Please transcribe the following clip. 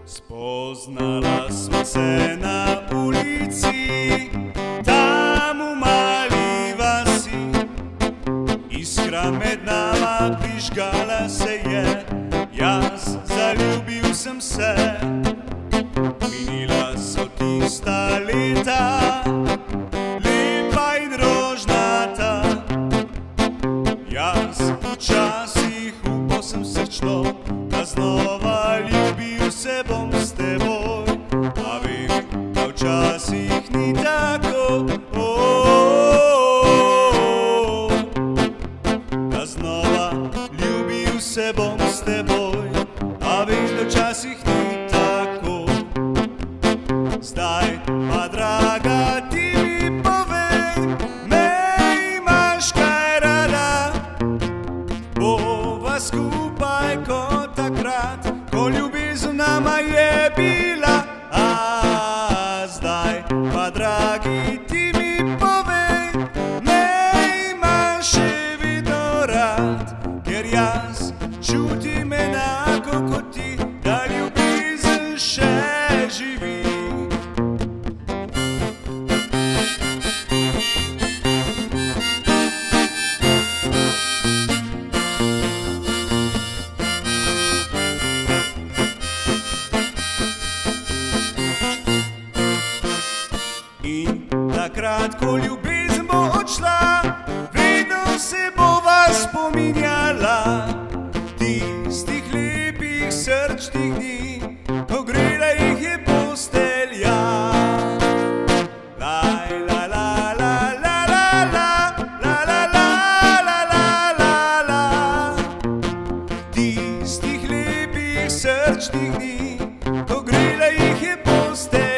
Spoznala sva se na ulici, tam v mali vasi. Iskra med nama prižgala se je, jaz zaljubil sem se. Minila so tista leta, lepa in rožnata. Jaz včasih upal sem srčno, da znova ljubil se bom s teboj. A vem, da včasih ni tako, da znova ljubil se bom s teboj. A vem, da včasih ni tako. Zdaj pa, draga, ti mi povej, me imaš kaj rada? Bova skupaj kot takrat, ko ljubezen nama je bila. A zdaj pa, dragi, ti mi povej, me imaš še vedno rad? Ker jaz čutim enako kot ti, da ljubezen še živi. In takrat, ko ljubezen bo odšla, vedno se bova spominjala tistih lepih srčnih dni, ko grela jih je postelja. Laj, la, la, la, la, la, la, la, la, la, la, la, la. Tistih lepih srčnih dni, ko grela jih je postelja.